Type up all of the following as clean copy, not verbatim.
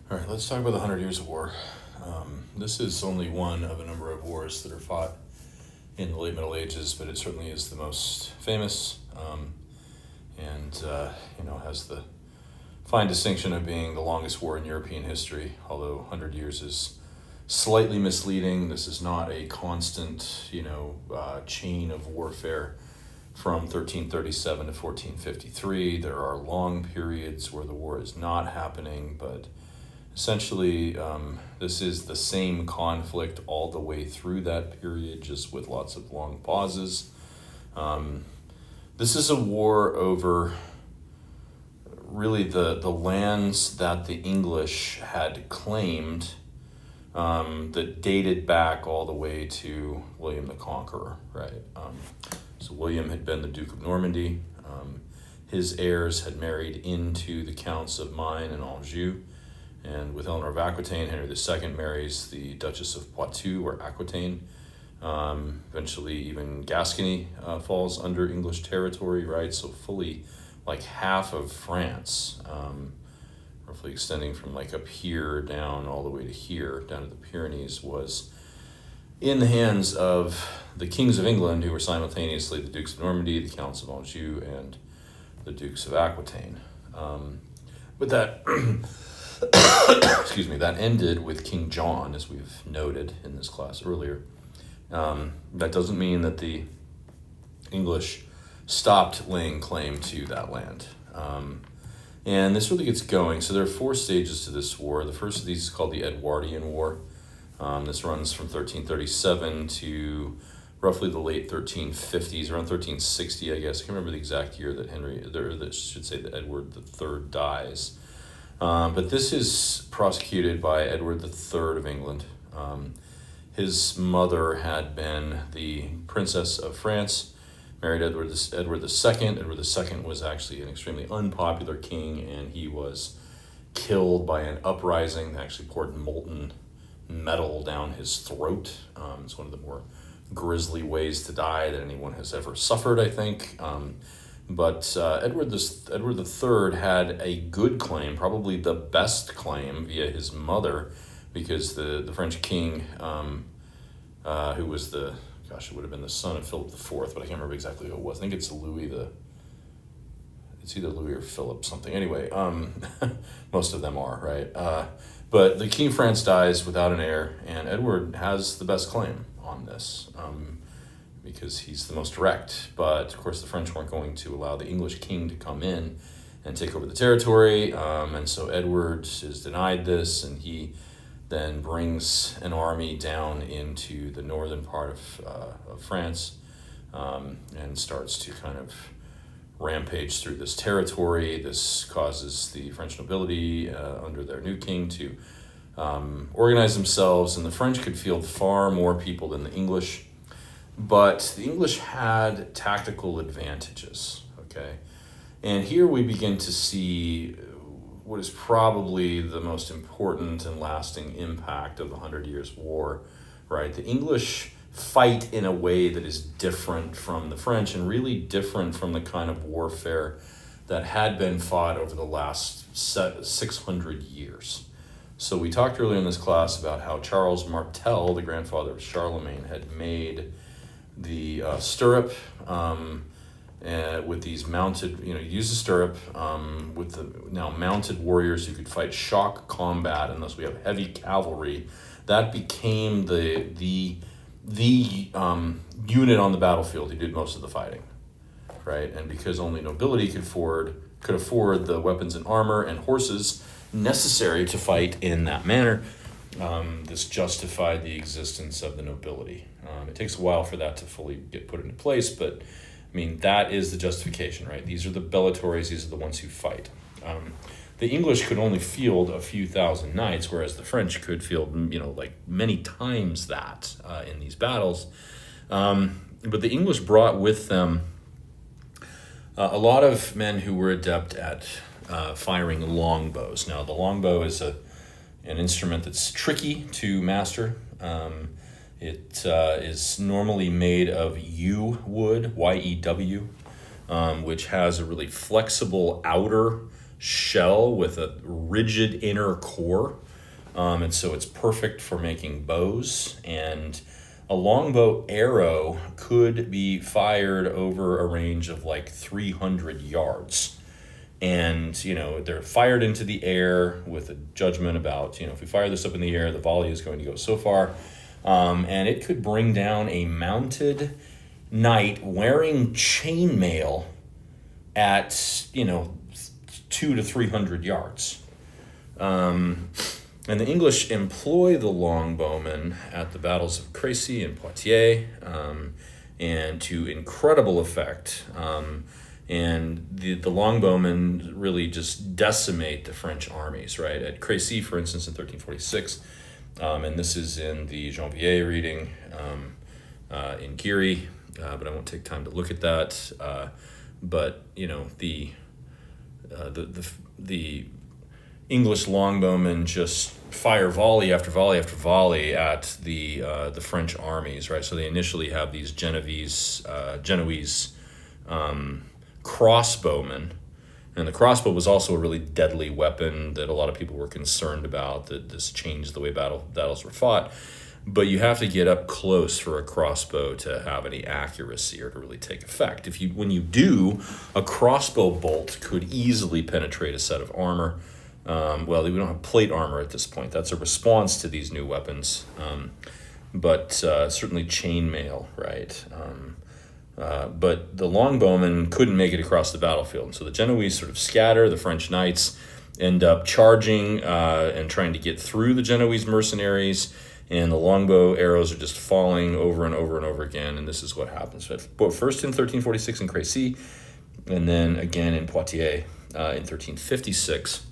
All right, let's talk about the Hundred Years of War. This is only one of a number of wars that are fought in the late Middle Ages, but it certainly is the most famous, and has the fine distinction of being the longest war in European history. Although 100 years is slightly misleading. This is not a constant, chain of warfare from 1337 to 1453. There are long periods where the war is not happening, but essentially, this is the same conflict all the way through that period, just with lots of long pauses. This is a war over really the lands that the English had claimed, that dated back all the way to William the Conqueror, right? So William had been the Duke of Normandy. His heirs had married into the Counts of Maine and Anjou. And with Eleanor of Aquitaine, Henry II marries the Duchess of Poitou, or Aquitaine. Eventually, even Gascony falls under English territory, right? So fully, like half of France, roughly extending from like up here down all the way to here, down to the Pyrenees, was in the hands of the kings of England, who were simultaneously the Dukes of Normandy, the Counts of Anjou, and the Dukes of Aquitaine. But that excuse me, that ended with King John, as we've noted in this class earlier. That doesn't mean that the English stopped laying claim to that land. And this really gets going. So there are four stages to this war. The first of these is called the Edwardian War. This runs from 1337 to roughly the late 1350s, around 1360, I guess. I can't remember the exact year that that Edward III dies. But this is prosecuted by Edward III of England. His mother had been the Princess of France, married Edward II. Edward II was actually an extremely unpopular king, and he was killed by an uprising that actually poured molten metal down his throat. It's one of the more grisly ways to die that anyone has ever suffered, I think. But Edward III had a good claim, probably the best claim, via his mother, because the French king, who was it would have been the son of Philip IV, but I can't remember exactly who it was. I think it's it's either Louis or Philip something. Anyway, most of them are, right? But the King of France dies without an heir, and Edward has the best claim on this. Because he's the most direct. But of course the French weren't going to allow the English king to come in and take over the territory, and so Edward is denied this, and he then brings an army down into the northern part of France, and starts to kind of rampage through this territory. This causes the French nobility under their new king to organize themselves, and the French could field far more people than the English. But the English had tactical advantages, okay? And here we begin to see what is probably the most important and lasting impact of the 100 Years' War, right? The English fight in a way that is different from the French, and really different from the kind of warfare that had been fought over the last 600 years. So we talked earlier in this class about how Charles Martel, the grandfather of Charlemagne, had made the stirrup with these mounted, use the stirrup with the now mounted warriors who could fight shock combat, and thus we have heavy cavalry. That became the unit on the battlefield who did most of the fighting, right? And because only nobility could afford the weapons and armor and horses necessary to fight in that manner, this justified the existence of the nobility. It takes a while for that to fully get put into place, but that is the justification, right? These are the bellatories, these are the ones who fight. The English could only field a few thousand knights, whereas the French could field, many times that in these battles. But the English brought with them a lot of men who were adept at firing longbows. Now, the longbow is an instrument that's tricky to master. It is normally made of yew wood, Y-E-W, which has a really flexible outer shell with a rigid inner core. And so it's perfect for making bows. And a longbow arrow could be fired over a range of like 300 yards. And, you know, they're fired into the air with a judgment about, you know, if we fire this up in the air, the volley is going to go so far. And it could bring down a mounted knight wearing chainmail at, you know, 200 to 300 yards. And the English employ the longbowmen at the battles of Crécy and Poitiers, and to incredible effect. And the longbowmen really just decimate the French armies, right? At Crécy, for instance, in 1346, and this is in the Janvier reading in Geary, but I won't take time to look at that. But you know, the English longbowmen just fire volley after volley after volley at the French armies, right? So they initially have these Genoese crossbowmen, and the crossbow was also a really deadly weapon that a lot of people were concerned about, that this changed the way battles were fought. But you have to get up close for a crossbow to have any accuracy or to really take effect. When you do, a crossbow bolt could easily penetrate a set of armor. Well, we don't have plate armor at this point. That's a response to these new weapons. But certainly chainmail, right? But the longbowmen couldn't make it across the battlefield. And so the Genoese sort of scatter. The French knights end up charging and trying to get through the Genoese mercenaries. And the longbow arrows are just falling over and over and over again. And this is what happens. But first in 1346 in Crécy, and then again in Poitiers in 1356.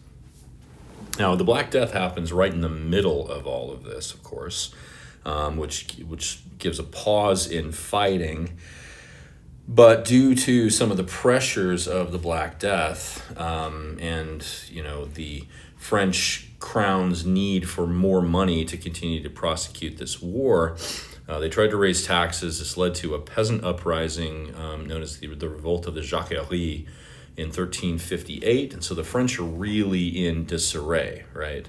Now, the Black Death happens right in the middle of all of this, of course, which gives a pause in fighting. But due to some of the pressures of the Black Death, and you know, the French crown's need for more money to continue to prosecute this war, they tried to raise taxes. This led to a peasant uprising known as the Revolt of the Jacquerie in 1358, and so the French are really in disarray, right?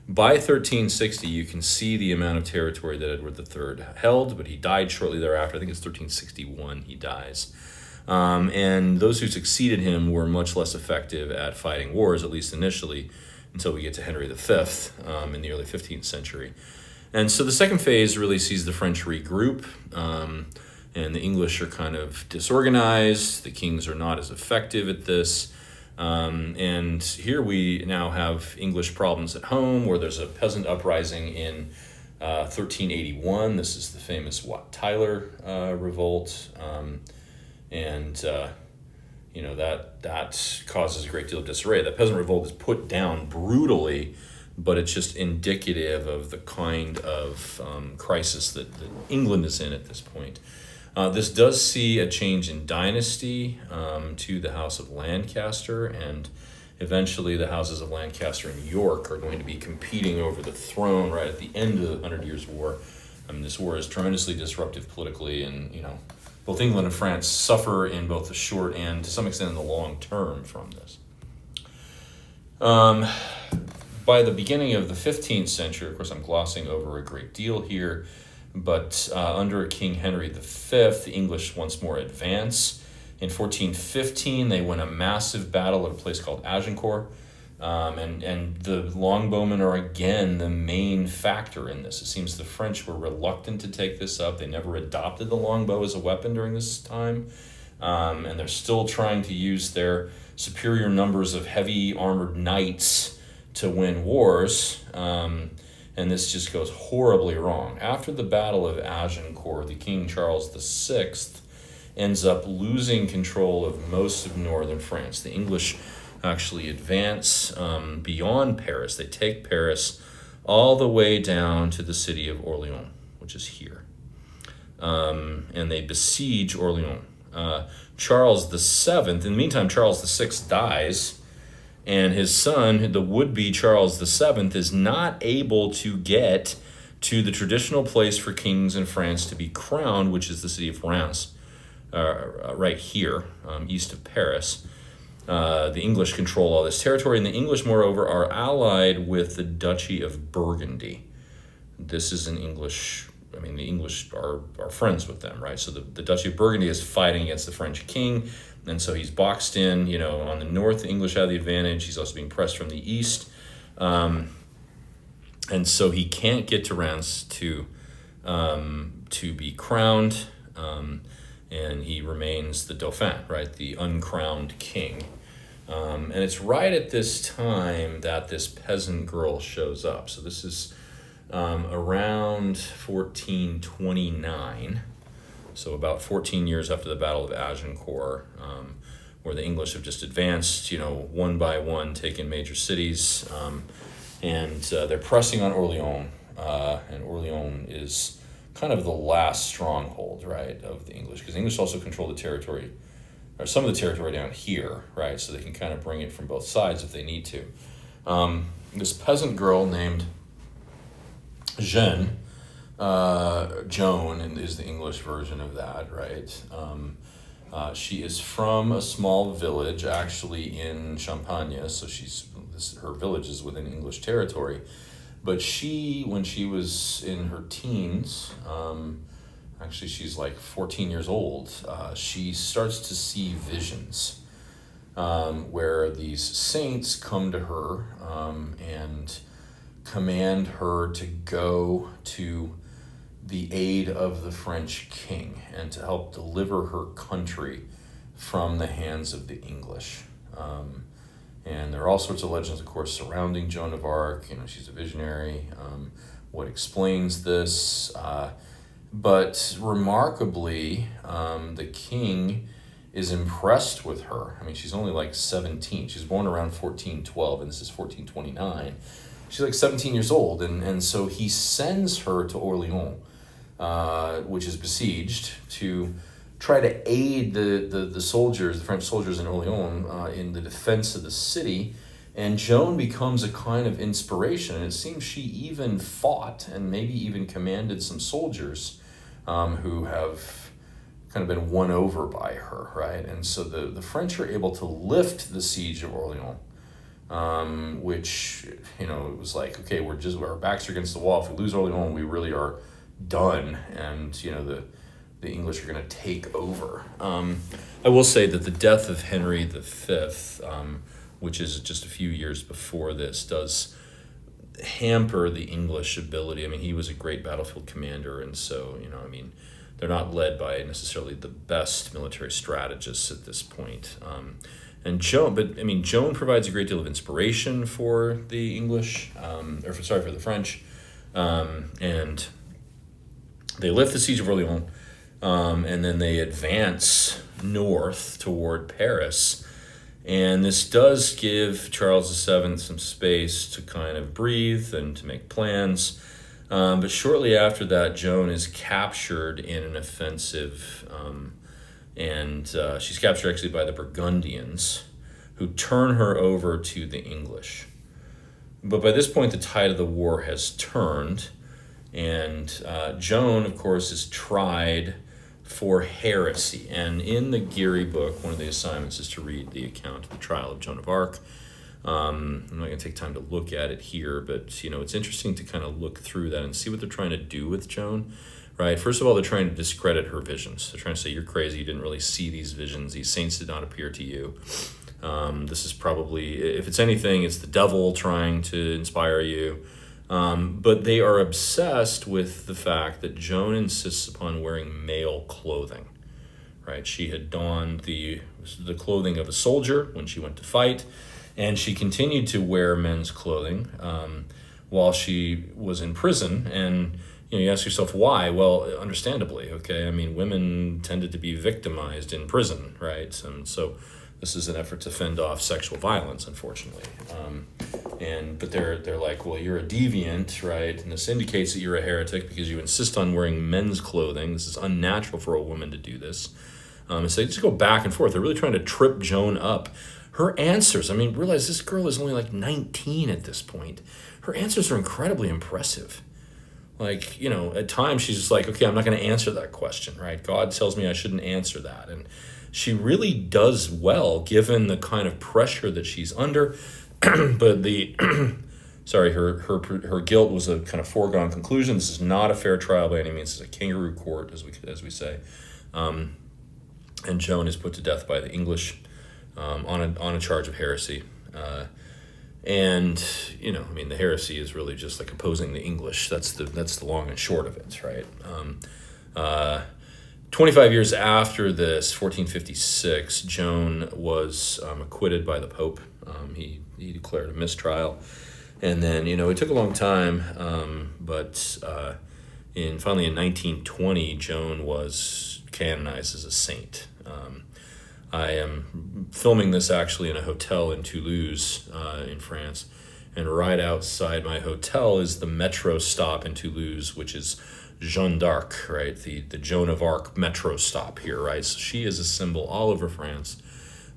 By 1360, you can see the amount of territory that Edward III held, but he died shortly thereafter. I think it's 1361 he dies. And those who succeeded him were much less effective at fighting wars, at least initially, until we get to Henry V in the early 15th century. And so the second phase really sees the French regroup, and the English are kind of disorganized. The kings are not as effective at this. And here we now have English problems at home, where there's a peasant uprising in 1381. This is the famous Wat Tyler revolt. You know, that causes a great deal of disarray. The peasant revolt is put down brutally, but it's just indicative of the kind of crisis that England is in at this point. This does see a change in dynasty to the House of Lancaster, and eventually the houses of Lancaster and York are going to be competing over the throne right at the end of the 100 Years' War. I mean, this war is tremendously disruptive politically, and you know, both England and France suffer in both the short and to some extent in the long term from this. By the beginning of the 15th century, of course I'm glossing over a great deal here, but under King Henry V, the English once more advance. In 1415, they win a massive battle at a place called Agincourt, and the longbowmen are again the main factor in this. It seems the French were reluctant to take this up. They never adopted the longbow as a weapon during this time, and they're still trying to use their superior numbers of heavy armored knights to win wars. And this just goes horribly wrong. After the Battle of Agincourt, the King Charles VI ends up losing control of most of northern France. The English actually advance beyond Paris. They take Paris all the way down to the city of Orleans, which is here. And they besiege Orleans. Charles VII, in the meantime, Charles VI dies, and his son, the would-be Charles VII, is not able to get to the traditional place for kings in France to be crowned, which is the city of Reims, right here, east of Paris. The English control all this territory, and the English, moreover, are allied with the Duchy of Burgundy. This is an English, I mean, the English are friends with them, right? So the Duchy of Burgundy is fighting against the French king, and so he's boxed in, on the north, the English have the advantage. He's also being pressed from the east. And so he can't get to Reims to be crowned, and he remains the Dauphin, right, the uncrowned king. And it's right at this time that this peasant girl shows up. So this is around 1429, so about 14 years after the Battle of Agincourt, where the English have just advanced, one by one, taken major cities, and they're pressing on Orleans, and Orleans is kind of the last stronghold, right, of the English, because the English also control the territory, or some of the territory down here, right, so they can kind of bring it from both sides if they need to. This peasant girl named Joan is the English version of that, right? She is from a small village, actually in Champagne, so her village is within English territory. But when she was in her teens, actually she's like 14 years old, she starts to see visions where these saints come to her and command her to go to the aid of the French king and to help deliver her country from the hands of the English. And there are all sorts of legends, of course, surrounding Joan of Arc. She's a visionary. What explains this? But remarkably, the king is impressed with her. I mean, she's only like 17. She's born around 1412, and this is 1429. She's like 17 years old, and so he sends her to Orleans, which is besieged, to try to aid the soldiers, the French soldiers in Orleans, in the defense of the city. And Joan becomes a kind of inspiration, and it seems she even fought and maybe even commanded some soldiers who have kind of been won over by her, right? And so the French are able to lift the siege of Orleans, which, it was like, okay, our backs are against the wall. If we lose Orleans, we really are done, and, the English are going to take over. I will say that the death of Henry V, which is just a few years before this, does hamper the English ability. I mean, he was a great battlefield commander, and so, they're not led by necessarily the best military strategists at this point. Joan provides a great deal of inspiration for the English, for the French, and they lift the siege of Orleans, and then they advance north toward Paris. And this does give Charles VII some space to kind of breathe and to make plans. But shortly after that, Joan is captured in an offensive, and she's captured actually by the Burgundians, who turn her over to the English. But by this point, the tide of the war has turned, and Joan, of course, is tried for heresy. And in the Geary book, one of the assignments is to read the account of the trial of Joan of Arc. I'm not going to take time to look at it here, but it's interesting to kind of look through that and see what they're trying to do with Joan, right? First of all, they're trying to discredit her visions. They're trying to say, you're crazy, you didn't really see these visions, these saints did not appear to you. This is probably, if it's anything, it's the devil trying to inspire you. But they are obsessed with the fact that Joan insists upon wearing male clothing, right? She had donned the clothing of a soldier when she went to fight, and she continued to wear men's clothing while she was in prison. And you ask yourself why? Well, understandably, okay? I mean, women tended to be victimized in prison, right? And so this is an effort to fend off sexual violence, unfortunately. But they're like, well, you're a deviant, right? And this indicates that you're a heretic because you insist on wearing men's clothing. This is unnatural for a woman to do this. And so they just go back and forth. They're really trying to trip Joan up. Her answers, realize this girl is only like 19 at this point. Her answers are incredibly impressive. Like, at times she's just like, okay, I'm not going to answer that question, right? God tells me I shouldn't answer that. she really does well given the kind of pressure that she's under. But her guilt was a kind of foregone conclusion. This is not a fair trial by any means. It's a kangaroo court, as we say. And Joan is put to death by the English on a charge of heresy. And the heresy is really just like opposing the English. That's the long and short of it, right? 25 years after this, 1456, Joan was acquitted by the Pope. He declared a mistrial, and then it took a long time, but finally in 1920, Joan was canonized as a saint. I am filming this actually in a hotel in Toulouse, in France, and right outside my hotel is the metro stop in Toulouse, which is Jeanne d'Arc, right? The Joan of Arc metro stop here, right? So she is a symbol all over France,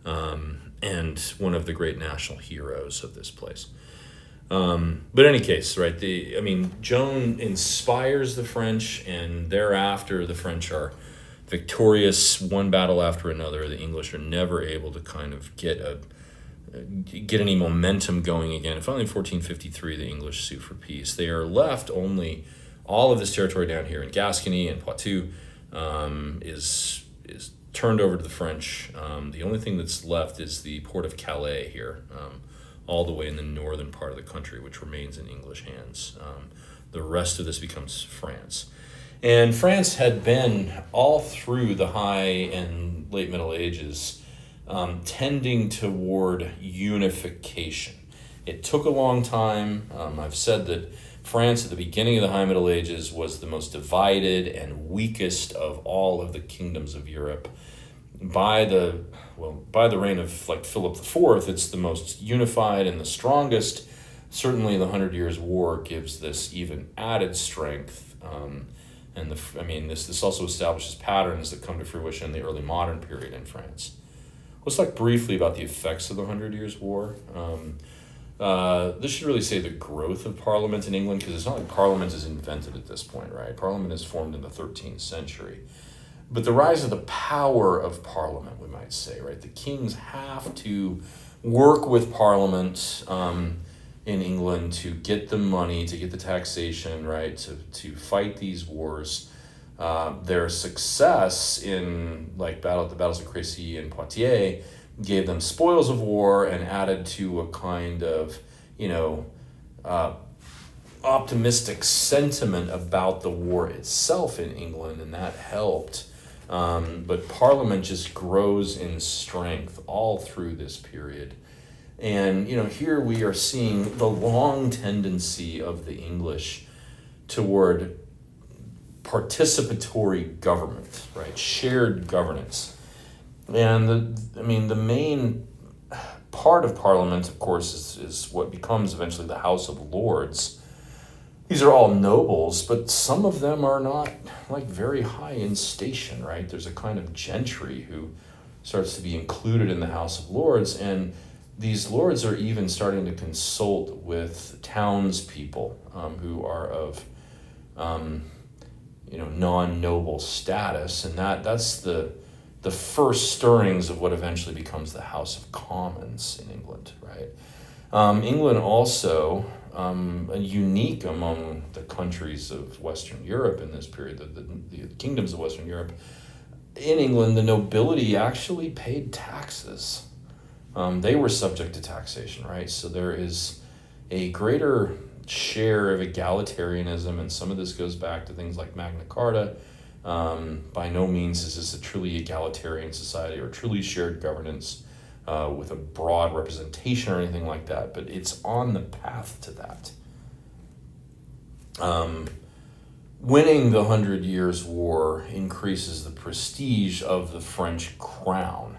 and one of the great national heroes of this place. But in any case, right? Joan inspires the French, and thereafter the French are victorious one battle after another. The English are never able to kind of get any momentum going again. And finally in 1453, the English sue for peace. They are left only, all of this territory down here in Gascony and Poitou is turned over to the French. The only thing that's left is the port of Calais here, all the way in the northern part of the country, which remains in English hands. The rest of this becomes France. And France had been, all through the High and Late Middle Ages, tending toward unification. It took a long time. I've said that France at the beginning of the High Middle Ages was the most divided and weakest of all of the kingdoms of Europe. By the reign of Philip IV, it's the most unified and the strongest. Certainly the 100 Years' War gives this even added strength. This also establishes patterns that come to fruition in the early modern period in France. Let's talk briefly about the effects of the 100 Years' War. This should really say the growth of Parliament in England, because it's not like Parliament is invented at this point, right? Parliament is formed in the 13th century. But the rise of the power of Parliament, we might say, right? The kings have to work with Parliament in England to get the money, to get the taxation, right? To fight these wars. Their success in the battles of Crécy and Poitiers gave them spoils of war and added to a kind of, optimistic sentiment about the war itself in England, and that helped. But Parliament just grows in strength all through this period. And, here we are seeing the long tendency of the English toward participatory government, right? Shared governance. And the main part of Parliament, of course, is what becomes eventually the House of Lords. These are all nobles, but some of them are not very high in station, right? There's a kind of gentry who starts to be included in the House of Lords, and these lords are even starting to consult with townspeople who are of non-noble status, and that's the first stirrings of what eventually becomes the House of Commons in England, right? England also, unique among the countries of Western Europe in this period, the kingdoms of Western Europe. In England, the nobility actually paid taxes. They were subject to taxation, right? So there is a greater share of egalitarianism, and some of this goes back to things like Magna Carta. By no means is this a truly egalitarian society or truly shared governance with a broad representation or anything like that, but it's on the path to that. Winning the 100 Years' War increases the prestige of the French crown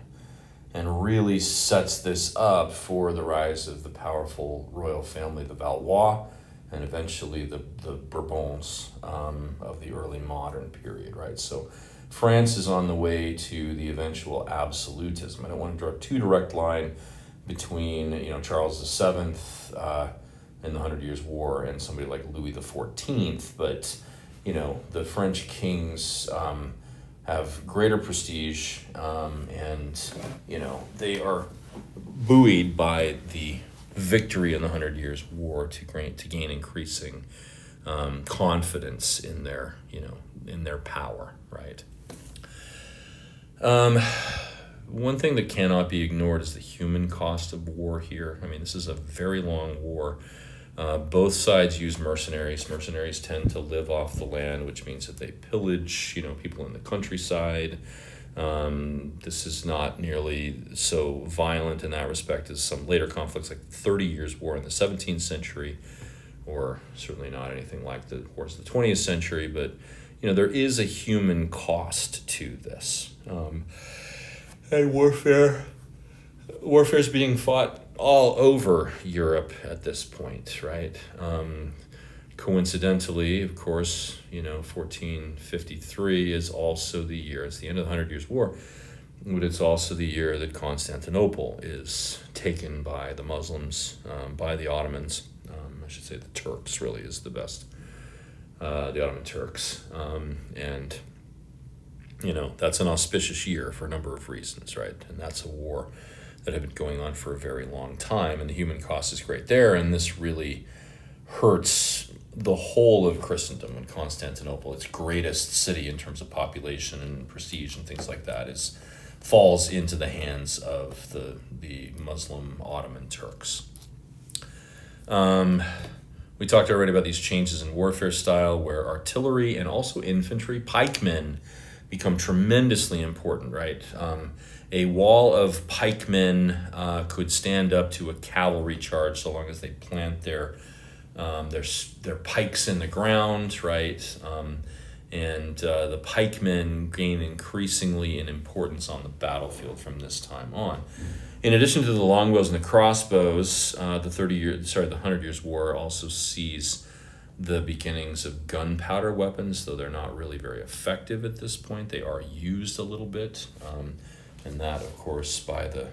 and really sets this up for the rise of the powerful royal family, the Valois, and eventually the Bourbons of the early modern period, right? So France is on the way to the eventual absolutism. I don't want to draw too direct line between Charles VII and the 100 Years' War and somebody like Louis XIV, but the French kings have greater prestige, and they are buoyed by the victory in the 100 Years' War to gain increasing confidence in their power, right? One thing that cannot be ignored is the human cost of war here. I mean, this is a very long war. Both sides use mercenaries. Mercenaries tend to live off the land, which means that they pillage, people in the countryside. This is not nearly so violent in that respect as some later conflicts like the 30 Years' War in the 17th century, or certainly not anything like the wars of the 20th century, but there is a human cost to this. And warfare is being fought all over Europe at this point, right? Coincidentally, of course, 1453 is also the year, it's the end of the 100 Years' War, but it's also the year that Constantinople is taken by the Muslims, by the Ottomans. I should say the Turks really is the best, the Ottoman Turks. And that's an auspicious year for a number of reasons, right? And that's a war that had been going on for a very long time, and the human cost is great there, and this really hurts the whole of Christendom. And Constantinople, its greatest city in terms of population and prestige and things like that, falls into the hands of the Muslim Ottoman Turks. We talked already about these changes in warfare style, where artillery and also infantry, pikemen, become tremendously important, right? A wall of pikemen could stand up to a cavalry charge so long as they plant their pikes in the ground, right? And the pikemen gain increasingly in importance on the battlefield from this time on. In addition to the longbows and the crossbows, the 100 Years' War also sees the beginnings of gunpowder weapons, though they're not really very effective at this point. They are used a little bit, and that, of course, by the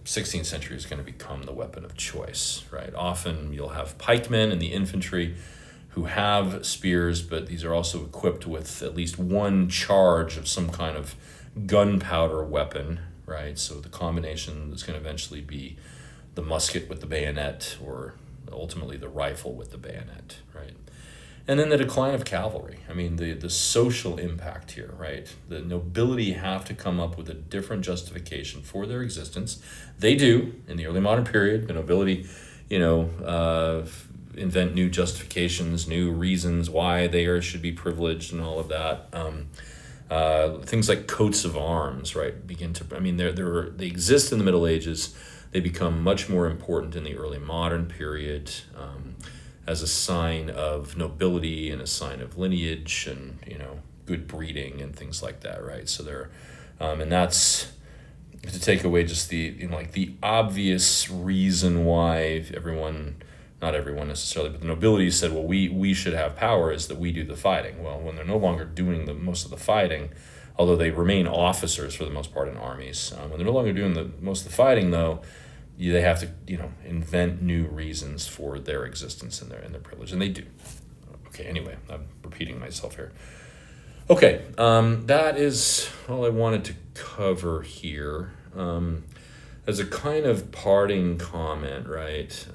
16th century is going to become the weapon of choice, right? Often you'll have pikemen in the infantry who have spears, but these are also equipped with at least one charge of some kind of gunpowder weapon, right? So the combination is going to eventually be the musket with the bayonet, or ultimately the rifle with the bayonet, right? And then the decline of cavalry. I mean, the social impact here, right? The nobility have to come up with a different justification for their existence. They do in the early modern period. The nobility, invent new justifications, new reasons why they should be privileged and all of that. Things like coats of arms, right? They exist in the Middle Ages. They become much more important in the early modern period, as a sign of nobility and a sign of lineage and good breeding and things like that, right? So they're, and that's to take away just the obvious reason why not everyone necessarily, but the nobility said, well, we should have power, is that we do the fighting. Well, when they're no longer doing most of the fighting, although they remain officers for the most part in armies, when they're no longer doing most of the fighting, though, they have to invent new reasons for their existence and their privilege, and they do. Okay, anyway, I'm repeating myself here. Okay, that is all I wanted to cover here. As a kind of parting comment, right?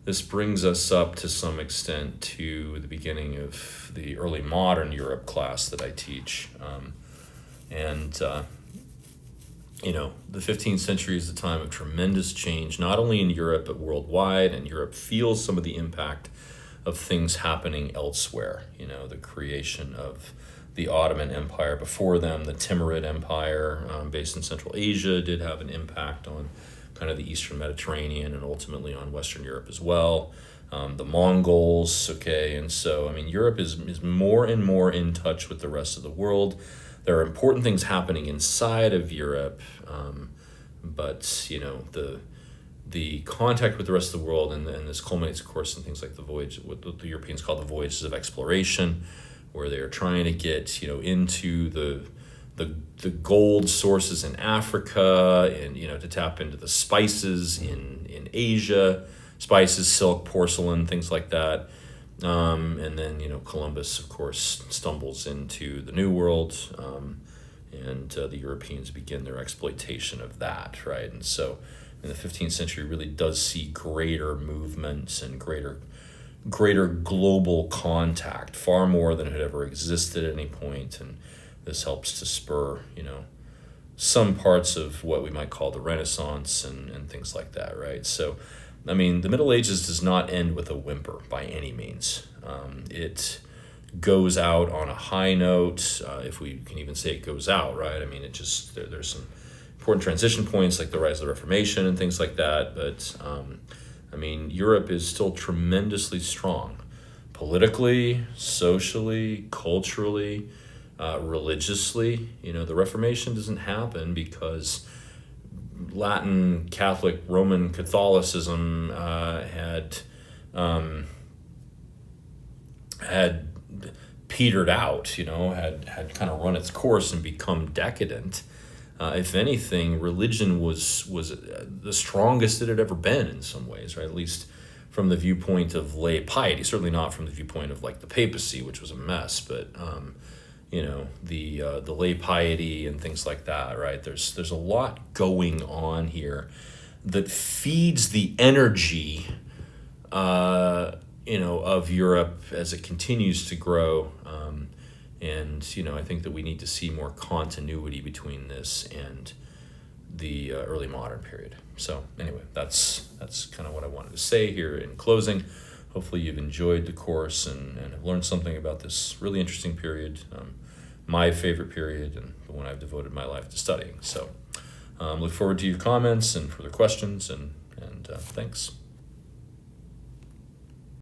This brings us up to some extent to the beginning of the early modern Europe class that I teach. The 15th century is a time of tremendous change, not only in Europe, but worldwide, and Europe feels some of the impact of things happening elsewhere. The creation of the Ottoman Empire before them, the Timurid Empire, based in Central Asia, did have an impact on kind of the Eastern Mediterranean and ultimately on Western Europe as well. The Mongols, okay, and so, Europe is more and more in touch with the rest of the world. There are important things happening inside of Europe, but the contact with the rest of the world, and this culminates, of course, in things like the voyage, what the Europeans call the voyages of exploration, where they are trying to get into the gold sources in Africa, and to tap into the spices in Asia, spices, silk, porcelain, things like that. And then, Columbus, of course, stumbles into the New World, and the Europeans begin their exploitation of that, right? And so in the 15th century really does see greater movements and greater global contact, far more than had ever existed at any point. And this helps to spur, some parts of what we might call the Renaissance and things like that, right? So, I mean, the Middle Ages does not end with a whimper by any means. It goes out on a high note, if we can even say it goes out, right? I mean, there's some important transition points like the rise of the Reformation and things like that, but Europe is still tremendously strong, politically, socially, culturally, religiously. The Reformation doesn't happen because Latin Catholic Roman Catholicism had petered out, had kind of run its course and become decadent. If anything, religion was the strongest it had ever been in some ways, right? At least from the viewpoint of lay piety. Certainly not from the viewpoint of like the papacy, which was a mess, but the lay piety and things like that, right? There's a lot going on here that feeds the energy, of Europe as it continues to grow. I think that we need to see more continuity between this and the early modern period. So anyway, that's kind of what I wanted to say here in closing. Hopefully you've enjoyed the course and have learned something about this really interesting period, my favorite period and the one I've devoted my life to studying. So look forward to your comments and further questions, and thanks.